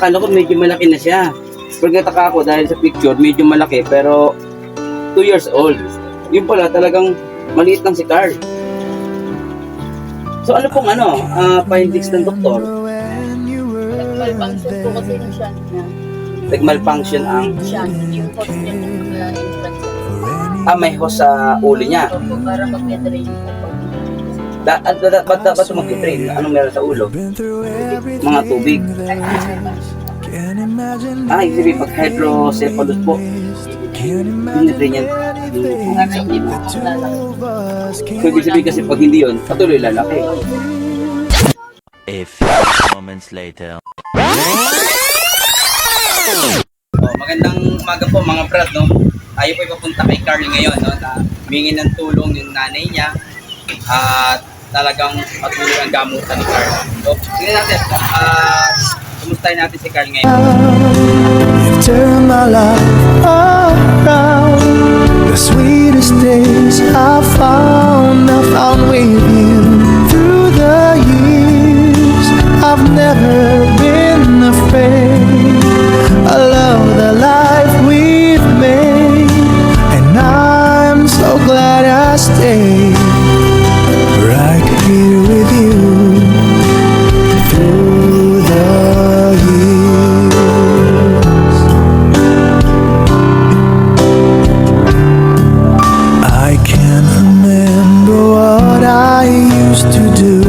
Akala ko medyo malaki na siya. Pero nataka ako dahil sa picture, medyo malaki pero 2 years old. Yun pala talagang maliit lang si Carl. So ano pong findings ng doktor? Malfunction po kasi yung shunt niya. Nag-malfunction ang Shunt, yung hose niya ng influence. may hose sa ulo niya. Opo, para mag-drain po. Ba't mag-drain? Anong meron sa ulo? Mga tubig. Ibig sabihin pag hydrocephalus po, dinidrain yan yung tubig Para sa hindi po ulo. lalaki. So ibig sabihin kasi pag hindi yun, patuloy lalaki. A few moments later. Magandang umaga po mga brad, no? Tayo po ipapunta kay Carl ngayon, no? Na humingi ng tulong yung nanay niya at talagang patuloy ang gamutan ni Carl. So, tingnan natin, kumustahin natin si Carl ngayon. You've turned my life around. The sweetest days I found with you. Through the years, I've never been afraid. I love the life we've made, and I'm so glad I stayed right here with you through the years. I can't remember what I used to do,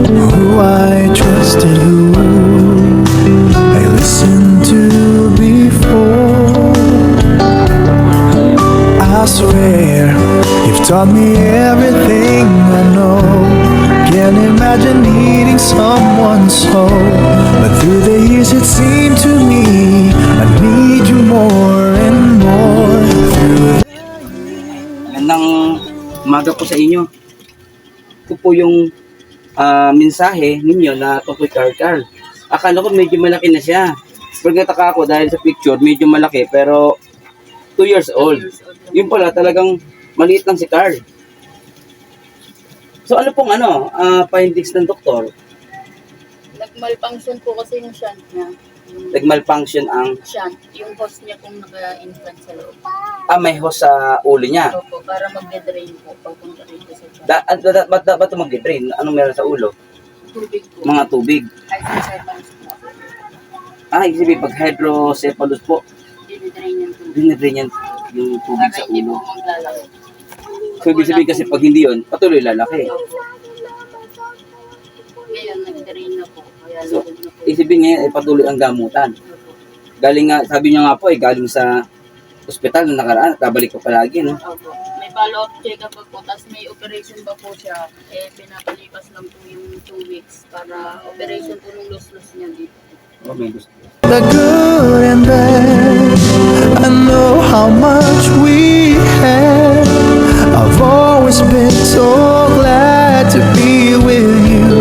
who I trusted, who I listened to before. I swear you've taught me everything I know. Can't imagine needing someone so, but through the years it seemed to me I need you more and more. Magandang umaga po sa inyo. Ito po yung mensahe ninyo na tungkol kay Carl. Akala ko medyo malaki na siya. Pero nataka ako dahil sa picture, medyo malaki pero 2 years old. Yun pala talagang maliit lang si Carl. So ano pong findings ng doktor? Nag-malfunction po kasi yung shunt niya. Nag-malfunction ang Shunt, yung hose niya kung naka-influence sa loob. may hose sa ulo niya. Opo, para mag-drain po. Pagpunta rin po sa shunt. Ba't mag-drain? Anong meron sa ulo? Tubig po. Mga tubig. Hydrocephalus po. Ibig sabihin pag hydrocephalus po, Dinidrain yung tubig. dinidrain yan yung tubig Para sa hindi po ulo. maglalaki. So ibig sabihin kasi pag hindi yun, patuloy lalaki. Opo. Ngayon, nag-drain na po. Kaya So, lugod na po. ibig sabihin ngayon ay patuloy ang gamutan. Opo. Galing nga, sabi niya nga po galing sa ospital na nakaraan, kabalik ko palagi, no? Opo. May follow-up check-up pa po. Tapos may operation pa po siya. Pinapalipas lang po yung 2 weeks para operation po nung loss-loss niya dito. Oh, may gusto. The good and bad, I know how much we had. I've always been so glad to be with you.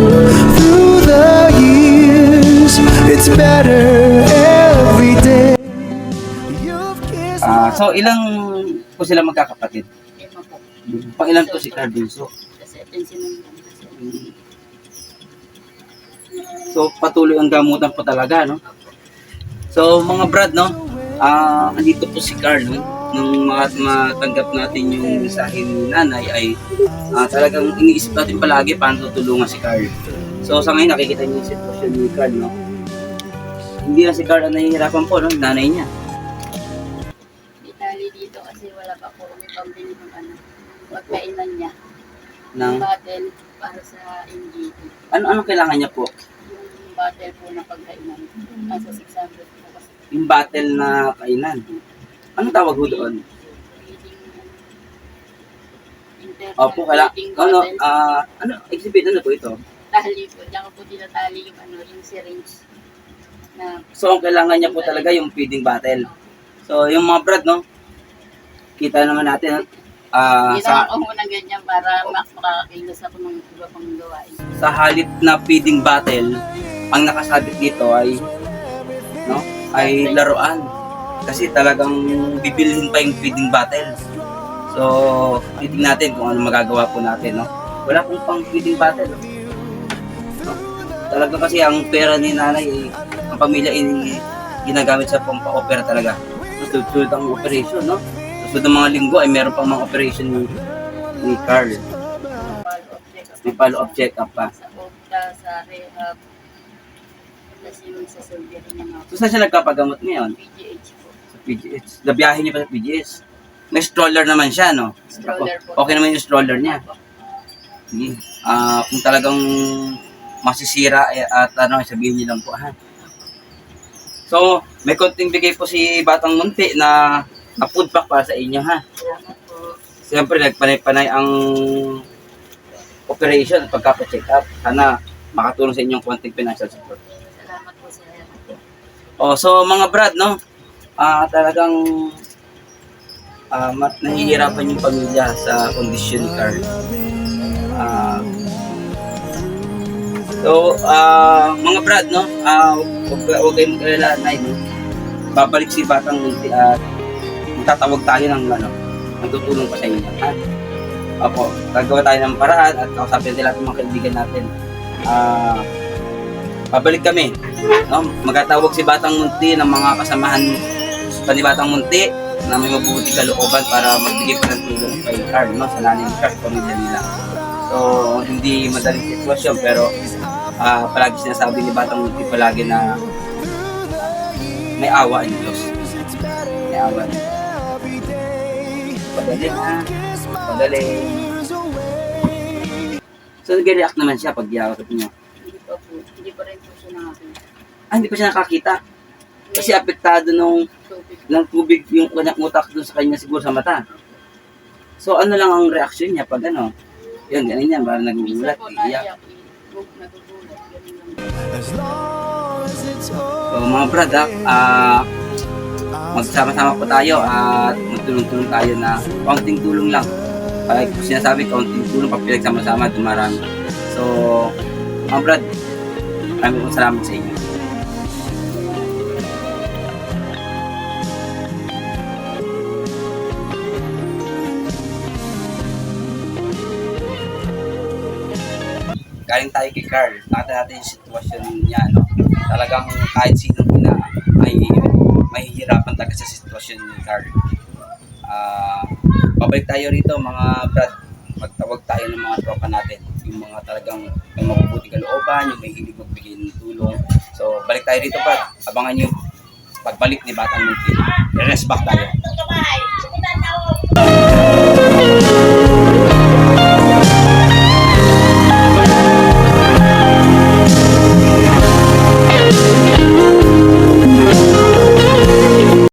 Through the years, it's better every day. You've kissed So ilang po sila magkakapatid? Lima po. Pang ilan po si Carl Bunso? Kasi attention naman kasi. So patuloy ang gamutan po talaga, no? So mga brad, no? Andito po si Carl, no? Nung matanggap natin yung mensahe ni nanay ay talagang iniisip natin palagi paano tutulungan si Carl. So sa ngayon nakikita niyo yung sitwasyon ni Carl, no? Hindi na si Carl ang nahihirapan po, no? Nanay niya. Itali dito kasi wala pa po kami pambili ng pagkainan niya. Ng, Yung bottle para sa NGT. ano kailangan niya po? Yung bottle po na pagkainan. Nasa 600 po kasi. Yung battle na kainan. Anong tawag ho doon? Opo, exhibit ano po ito? Tali po. Diyan ko po tinatali yung syringe. Na, So, ang kailangan niya po talaga yung feeding bottle. So, yung mga brad, no? Kita naman natin, ginawa ko muna ganyan para makakakilos ako ng iba pang gawain. sa halip na feeding bottle, ang nakasabit dito ay, no? Ay laruan. Kasi talagang bibilhin pa yung feeding bottle. So, titignan natin kung ano magagawa po natin, no? Wala pong pang feeding bottle. No? Talaga kasi ang pera ni nanay ay pamilya ay ginagamit sa pampa-opera talaga. Susunod ang operation, no? Susunod ng mga linggo ay meron pang mga operation ni Carl. Follow-up check-up. May follow-up check-up pa. Sa OPTA, sa rehab. Tapos yung sa surgery niya nga. So, saan siya nagpapagamot ngayon? PGH po. Sa PGH. Nabiyahe niya pa sa PGH. May stroller naman siya, no? Stroller po. Okay naman yung stroller niya. Sige. Kung talagang masisira at sabihin niyo lang po, ha? So, may konting bigay po si Batang Munti na food pack para sa inyo, ha? Salamat po. Siyempre, nagpanay-panay ang operation at pagkapa-check up. Sana makatulong sa inyong konting financial support. Salamat po sir. So mga brad, no? Talagang nahihirapan yung pamilya sa kondisyon ni Carl. Mga brad, no? Huwag kayong mag-alala, Nay, no? Babalik si Batang Munti at tatawag tayo ng tutulong pa sa inyo. Ha? Opo, gagawa tayo ng paraan at kausapin natin lahat ng mga kaibigan natin. Babalik kami. No? Magtatawag si Batang Munti ng mga kasamahan pa ni Batang Munti na may mabubuti kalooban para magbigay pa ng tulong kay Carl, no? Sa nanay ni Carl, pamilya nila. So, hindi madaling sitwasyon pero palagi sinasabi ni Batang Munti palagi na may awa ang Diyos. May awa ang Diyos. Pagaling, ha? Pagaling. So, nag-react naman siya pag yakap niya. Hindi pa po. Hindi pa rin po siya nakakita. Hindi pa siya nakakita. Kasi apektado ng tubig yung kanyang utak doon sa kanya siguro sa mata. So, ano lang ang reaksyon niya pag yun, ganun yan, parang nagugulat, Minsan po iiyak. naiyak, nagugulat. Ganun lang. So, mga brad, magsama-sama po tayo at magtulong-tulong tayo na kaunting tulong lang. Kaya kung sinasabi, kaunting tulong pag pinagsama-sama, dumarami. So, mga brad, maraming salamat sa inyo. Galing tayo kay Carl, nakita natin yung sitwasyon niya, no? Talagang kahit sinong ina ay mahihirapan talaga sa sitwasyon ni Carl. Babalik tayo rito mga brad, magtawag tayo ng mga tropa natin, yung mga talagang may mabubuting kalooban, yung may hilig magbigay ng tulong. So balik tayo rito brad, abangan nyo pagbalik ni Batang Munti. Rest back tayo.